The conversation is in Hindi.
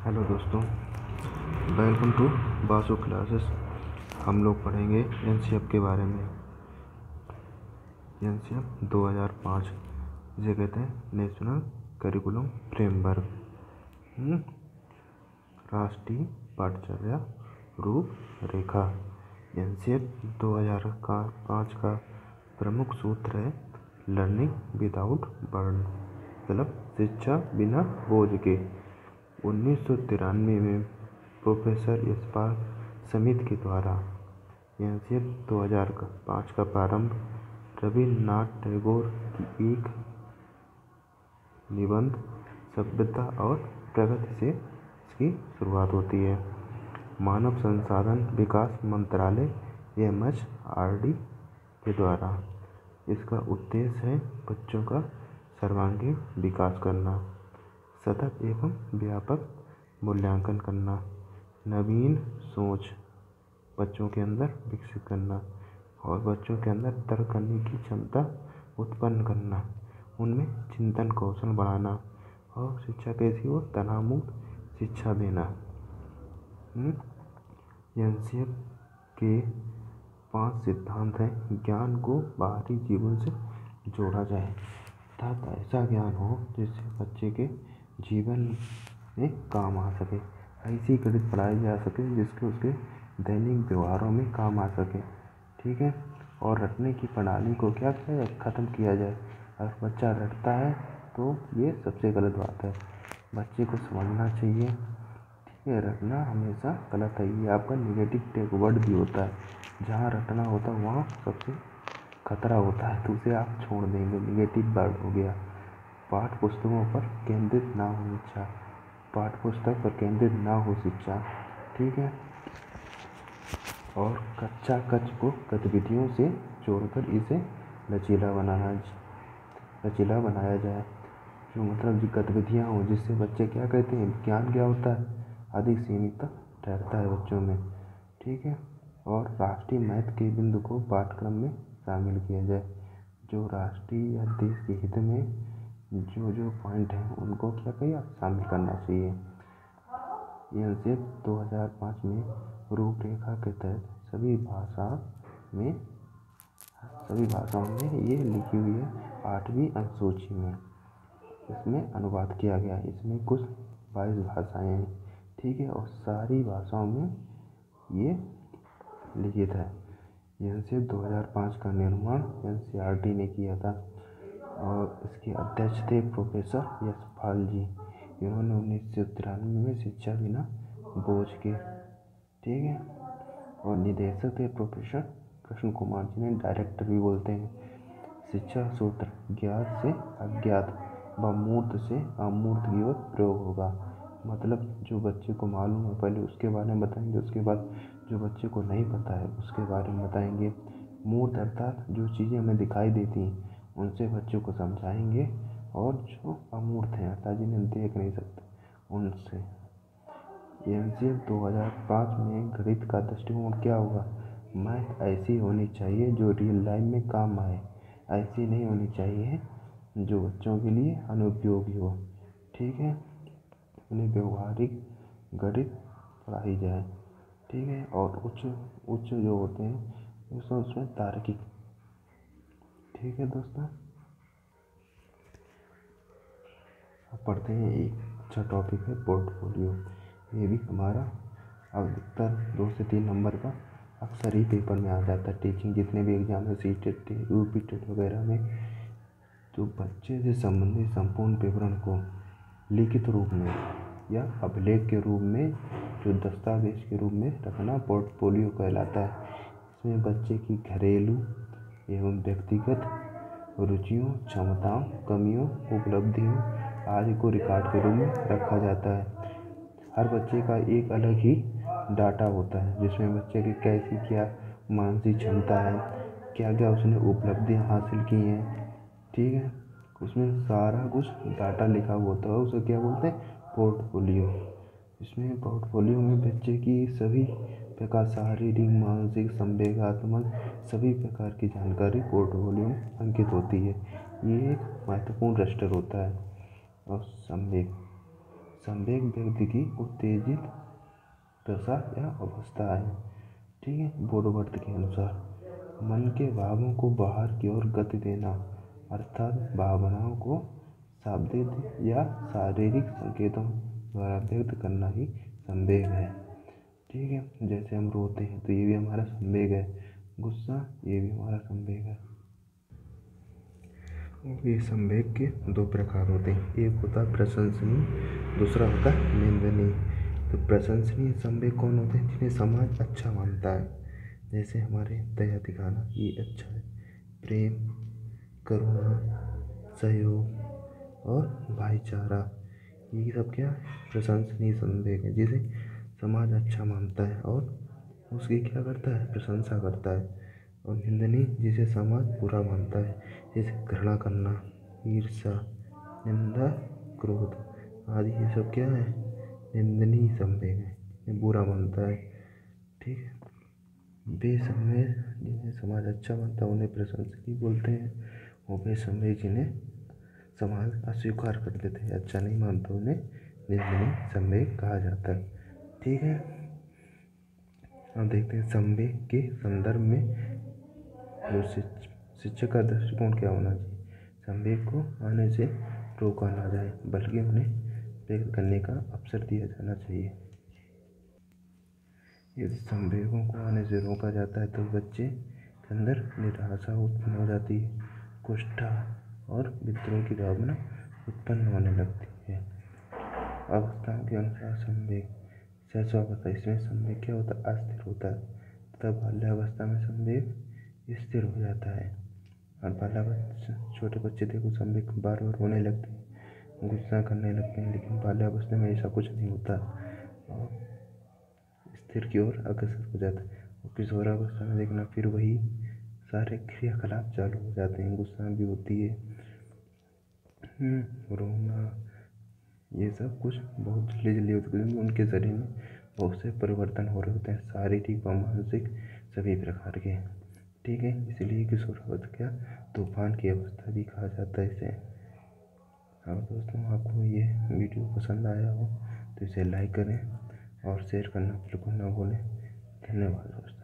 हेलो दोस्तों, वेलकम टू बासु क्लासेस। हम लोग पढ़ेंगे एनसीएफ के बारे में। एनसीएफ 2005 जिसे कहते हैं नेशनल करिकुलम फ्रेमवर्क, राष्ट्रीय पाठचर्या रूपरेखा। एनसीएफ 2005 का प्रमुख सूत्र है लर्निंग विदाउट बर्डन, मतलब शिक्षा बिना बोझ के। 1993 में प्रोफेसर यशपाल समित के द्वारा एनसीएफ 2005 का प्रारंभ रविन्द्रनाथ टैगोर की एक निबंध सभ्यता और प्रगति से इसकी शुरुआत होती है। मानव संसाधन विकास मंत्रालय MHRD के द्वारा इसका उद्देश्य है बच्चों का सर्वांगीण विकास करना, सतत एवं व्यापक मूल्यांकन करना, नवीन सोच बच्चों के अंदर विकसित करना और बच्चों के अंदर तर्क करने की क्षमता उत्पन्न करना, उनमें चिंतन कौशल बढ़ाना और शिक्षा कैसी हो, तनावमुक्त शिक्षा देना। एनसीएफ के 5 सिद्धांत हैं। ज्ञान को बाहरी जीवन से जोड़ा जाए, अर्थात ऐसा ज्ञान हो जिससे बच्चे के जीवन में काम आ सके, ऐसी गणित पढ़ाई जा सके जिसके उसके दैनिक व्यवहारों में काम आ सके, ठीक है। और रटने की प्रणाली को क्या किया जाए, ख़त्म किया जाए। अगर बच्चा रटता है तो ये सबसे गलत बात है, बच्चे को समझना चाहिए, ठीक है। रटना हमेशा गलत है, ये आपका निगेटिव टेक वर्ड भी होता है। जहाँ रटना होता है वहाँ सबसे खतरा होता है, तो उसे आप छोड़ देंगे, निगेटिव वर्ड हो गया। पाठ पुस्तकों पर केंद्रित ना हो शिक्षा, पाठ पुस्तक पर केंद्रित ना हो शिक्षा, ठीक है। और कच्चा कच को गतिविधियों से जोड़कर इसे लचीला बनाया जाए, जो मतलब जो गतिविधियाँ हों जिससे बच्चे क्या कहते हैं, ज्ञान क्या होता है, अधिक सीमित ठहरता है बच्चों में, ठीक है। और राष्ट्रीय महत्व के बिंदु को पाठ्यक्रम में शामिल किया जाए, जो राष्ट्रीय या देश के हित में जो पॉइंट हैं उनको क्या कहिए शामिल करना चाहिए। एनसीएफ 2005 में रूपरेखा के तहत सभी भाषाओं में ये लिखी हुई है 8वीं अनुसूची में, इसमें अनुवाद किया गया है। इसमें कुछ 22 भाषाएं हैं, ठीक है, और सारी भाषाओं में ये लिखित है। एनसीएफ 2005 का निर्माण NCERT ने किया था और इसके अध्यक्ष थे प्रोफेसर यशपाल जी। इन्होंने 1993 में शिक्षा बिना बोझ के, ठीक है, और निदेशक थे प्रोफेसर कृष्ण कुमार जी, ने डायरेक्टर भी बोलते हैं। शिक्षा सूत्र ज्ञात से अज्ञात व मूर्त से अमूर्त की ओर प्रयोग होगा, मतलब जो बच्चे को मालूम है पहले उसके बारे में बताएंगे, उसके बाद जो बच्चे को नहीं पता है उसके बारे में बताएंगे। मूर्त अर्थात जो चीज़ें हमें दिखाई देती हैं उनसे बच्चों को समझाएंगे, और जो अमूर्त हैं अर्थात जिन्हें देख नहीं सकते उनसे। एनसीएफ 2005 में गणित का दृष्टिकोण क्या होगा, मैथ ऐसी होनी चाहिए जो रियल लाइफ में काम आए, ऐसी नहीं होनी चाहिए जो बच्चों के लिए अनुपयोगी हो, ठीक है। उन्हें व्यवहारिक गणित पढ़ाई जाए, ठीक है। और उच्च जो होते हैं उसमें तार्किक, ठीक है दोस्तों। अब पढ़ते हैं, एक अच्छा टॉपिक है पोर्टफोलियो। ये भी हमारा अधिकतर 2 से 3 नंबर का अक्सर ही पेपर में आ जाता है। टीचिंग जितने भी एग्जाम है, सीटेट यूपी टेट वगैरह में, तो बच्चे से संबंधित संपूर्ण विवरण को लिखित रूप में या अभिलेख के रूप में, जो दस्तावेज के रूप में रखना पोर्टफोलियो कहलाता है। इसमें बच्चे की घरेलू एवं व्यक्तिगत रुचियों, क्षमताओं, कमियों, उपलब्धियों आदि को रिकॉर्ड के रूप में रखा जाता है। हर बच्चे का एक अलग ही डाटा होता है जिसमें बच्चे की कैसी क्या मानसिक क्षमता है, क्या क्या उसने उपलब्धियाँ हासिल की हैं, ठीक है, उसमें सारा कुछ डाटा लिखा हुआ होता है, उसे क्या बोलते हैं, पोर्टफोलियो। इसमें पोर्टफोलियो में बच्चे की सभी प्रकार शारीरिक, मानसिक, संवेगात्मक सभी प्रकार की जानकारी पोर्टफोलियो में अंकित होती है। ये एक महत्वपूर्ण रजिस्टर होता है। और संवेग व्यक्ति की उत्तेजित दशा या अवस्था है। ठीक है। बोधवर्थ के अनुसार मन के भावों को बाहर की ओर गति देना अर्थात भावनाओं को शाब्दिक या शारीरिक संकेतों द्वारा व्यक्त करना ही संवेग है। ठीक है। जैसे हम रोते हैं तो ये भी हमारा संवेग है, गुस्सा ये भी हमारा संवेग है। ये संवेग के दो प्रकार होते हैं, एक होता है प्रशंसनीय, दूसरा होता है निंदनीय। तो प्रशंसनीय संवेग कौन होते हैं? जिन्हें समाज अच्छा मानता है, जैसे हमारे दया दिखाना ये अच्छा है, प्रेम, करुणा, सहयोग और भाईचारा, ये सब क्या प्रशंसनीय संवेग है, जिसे समाज अच्छा मानता है और उसकी क्या करता है, प्रशंसा करता है। और निंदनीय जिसे समाज बुरा मानता है, जैसे घृणा करना, ईर्ष्या, निंदा, क्रोध आदि, ये सब क्या है, निंदनीय संवेग है, ये बुरा मानता है। ठीक है। वे संवेग जिन्हें समाज अच्छा मानता है उन्हें प्रशंसनीय बोलते हैं, और वे संवेग जिन्हें समाज अस्वीकार कर देते हैं, अच्छा नहीं मानता, उन्हें निंदनीय संवेग कहा जाता है। ठीक है। अब देखते हैं संवेग के संदर्भ में जो शिक्षक का दृष्टिकोण क्या होना चाहिए। संवेग को आने से रोका ना जाए, बल्कि उन्हें व्यक्त करने का अवसर दिया जाना चाहिए। यदि संवेगों को आने से रोका जाता है तो बच्चे के अंदर निराशा उत्पन्न हो जाती है, कुष्ठा और विद्रोह की भावना उत्पन्न होने लगती है। अवस्थाओं के अनुसार संवेग शैशवावस्था, इसमें संवेग क्या होता है, अस्थिर होता है, तथा बाल्यावस्था में संवेग स्थिर हो जाता है। और बाल्यावस्था छोटे बच्चे देखो संवेग बार बार होने लगते हैं, गुस्सा करने लगते हैं, लेकिन बाल्यावस्था में ऐसा कुछ नहीं होता और स्थिर की ओर अग्रसर हो जाता है। और किशोरावस्था में देखना फिर वही सारे क्रियाकलाप चालू हो जाते हैं, गुस्सा भी होती है, रोना, ये सब कुछ बहुत जल्दी जल्दी होता है, क्योंकि उनके शरीर में बहुत से परिवर्तन हो रहे होते हैं, शारीरिक व मानसिक सभी प्रकार के। ठीक है। इसलिए किशोरावस्था क्या तूफान की अवस्था भी कहा जाता है इसे। और दोस्तों आपको ये वीडियो पसंद आया हो तो इसे लाइक करें और शेयर करना बिल्कुल ना भूलें। धन्यवाद दोस्तों।